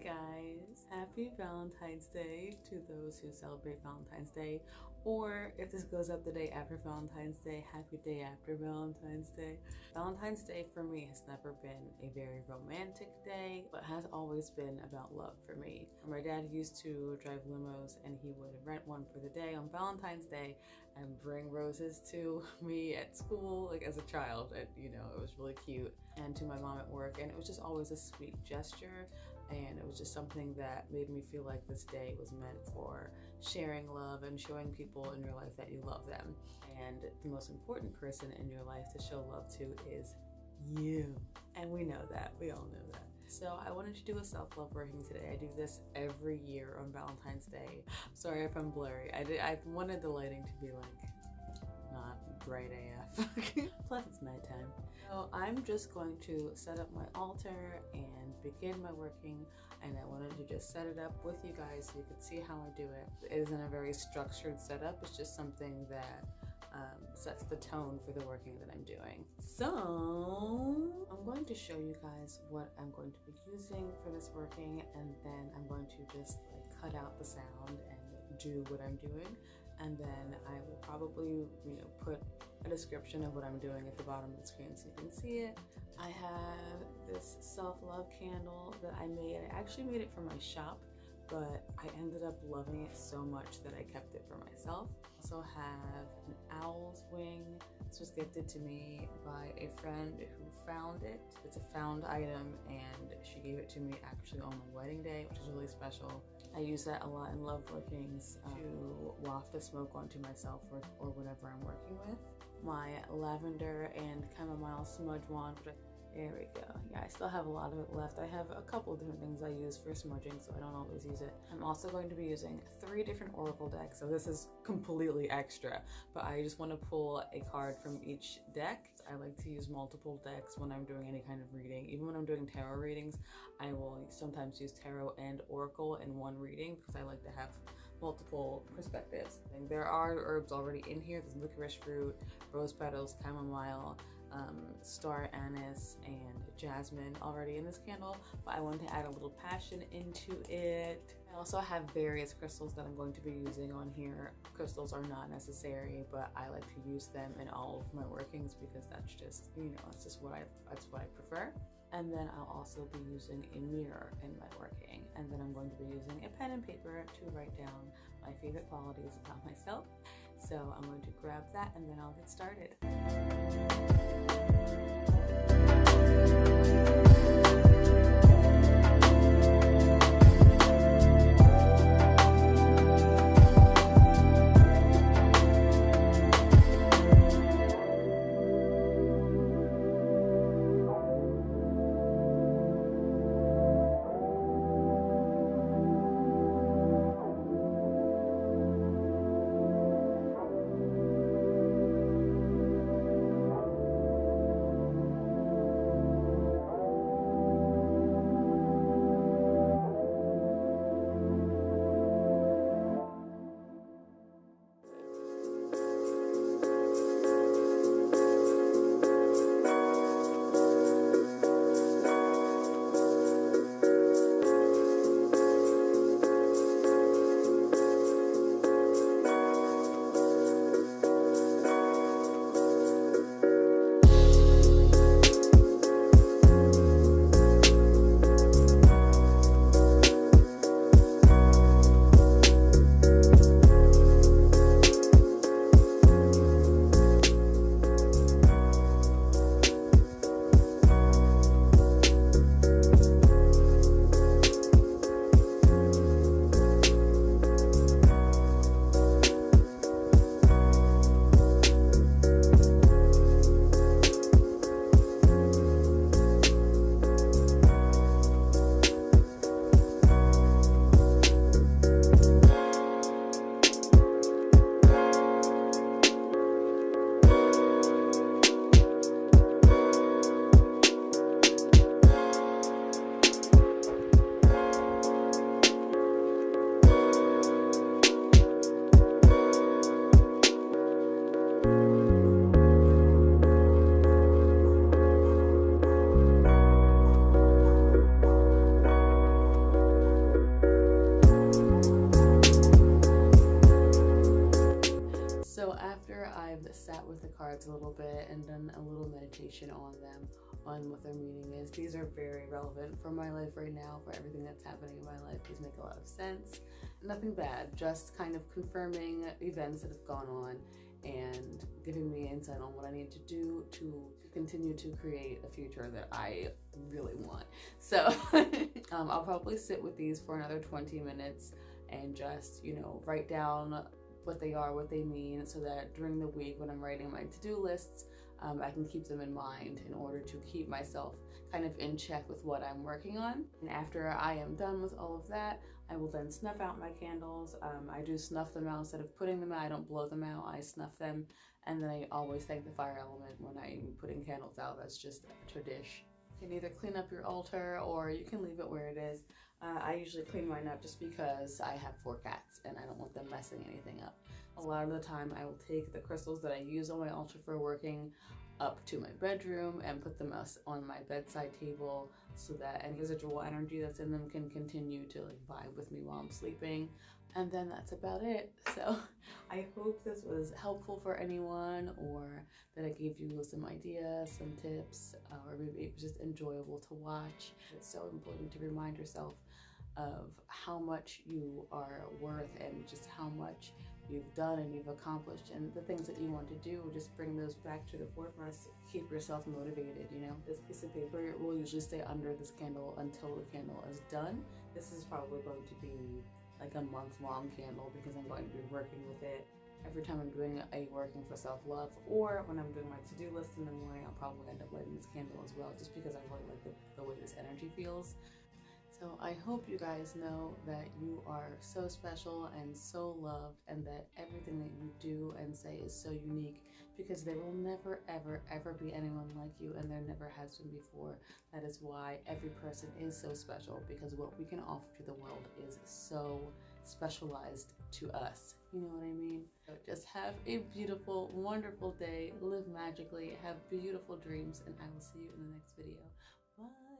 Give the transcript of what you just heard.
guys, happy Valentine's Day to those who celebrate Valentine's Day, or if this goes up the day after Valentine's Day, happy day after Valentine's Day. Valentine's Day for me has never been a very romantic day, but has always been about love for me. My dad used to drive limos and he would rent one for the day on Valentine's Day and bring roses to me at school, like as a child. And it was really cute, and to my mom at work, and it was just always a sweet gesture, and it was just something that made me feel like this day was meant for sharing love and showing people in your life that you love them. And the most important person in your life to show love to is you, and we know that, we all know that. So I wanted to do a self-love working today. I do this every year on Valentine's Day. Sorry if I'm blurry. I wanted the lighting to be like not bright AF. Plus it's nighttime. So I'm just going to set up my altar and begin my working, and I wanted to just set it up with you guys so you could see how I do it. It isn't a very structured setup, it's just something that sets the tone for the working that I'm doing. So I'm going to show you guys what I'm going to be using for this working, and then I'm going to just like cut out the sound and do what I'm doing. And then I will probably, put a description of what I'm doing at the bottom of the screen so you can see it. I have this self-love candle that I made. I actually made it for my shop, but I ended up loving it so much that I kept it for myself. I also have an owl's wing. This was gifted to me by a friend who found it. It's a found item, and she gave it to me actually on my wedding day, which is really special. I use that a lot in love workings to waft the smoke onto myself or whatever I'm working with. My lavender and chamomile smudge wand, there we go. Yeah, I still have a lot of it left. I have a couple different things I use for smudging, so I don't always use it. I'm also going to be using 3 different oracle decks, so this is completely extra, but I just want to pull a card from each deck. I like to use multiple decks when I'm doing any kind of reading. Even when I'm doing tarot readings, I will sometimes use tarot and oracle in one reading because I like to have multiple perspectives. And there are herbs already in here. There's licorice fruit, rose petals, chamomile, star anise, and jasmine already in this candle, but I want to add a little passion into it. I also have various crystals that I'm going to be using on here. Crystals are not necessary, but I like to use them in all of my workings because that's just, that's what I prefer. And then I'll also be using a mirror in my working, and then I'm going to be using a pen and paper to write down my favorite qualities about myself. So I'm going to grab that and then I'll get started. sat with the cards a little bit and done a little meditation on them, on what their meaning is. These are very relevant for my life right now, for everything that's happening in my life. These make a lot of sense. Nothing bad, just kind of confirming events that have gone on and giving me insight on what I need to do to continue to create a future that I really want. So I'll probably sit with these for another 20 minutes and just, you know, write down what they are, what they mean, so that during the week when I'm writing my to-do lists, I can keep them in mind in order to keep myself kind of in check with what I'm working on. And after I am done with all of that, I will then snuff out my candles. I do snuff them out instead of putting them out. I don't blow them out, I snuff them. And then I always thank the fire element when I'm putting candles out. That's just a tradition. You can either clean up your altar or you can leave it where it is. I usually clean mine up just because I have 4 cats and I don't want them messing anything up. A lot of the time I will take the crystals that I use on my altar for working up to my bedroom and put them on my bedside table so that any residual energy that's in them can continue to like vibe with me while I'm sleeping. And then that's about it. So I hope this was helpful for anyone, or that I gave you some ideas, some tips, or maybe it was just enjoyable to watch. It's so important to remind yourself of how much you are worth and just how much you've done and you've accomplished, and the things that you want to do. Just bring those back to the forefront. Keep yourself motivated, you know. This piece of paper will usually stay under this candle until the candle is done. This is probably going to be like a month-long candle because I'm going to be working with it every time I'm doing a working for self-love, or when I'm doing my to-do list in the morning. I'll probably end up lighting this candle as well, just because I really like the way this energy feels. So I hope you guys know that you are so special and so loved, and that everything that you do and say is so unique, because there will never, ever, ever be anyone like you, and there never has been before. That is why every person is so special, because what we can offer to the world is so specialized to us. You know what I mean? So just have a beautiful, wonderful day. Live magically. Have beautiful dreams, and I will see you in the next video. Bye.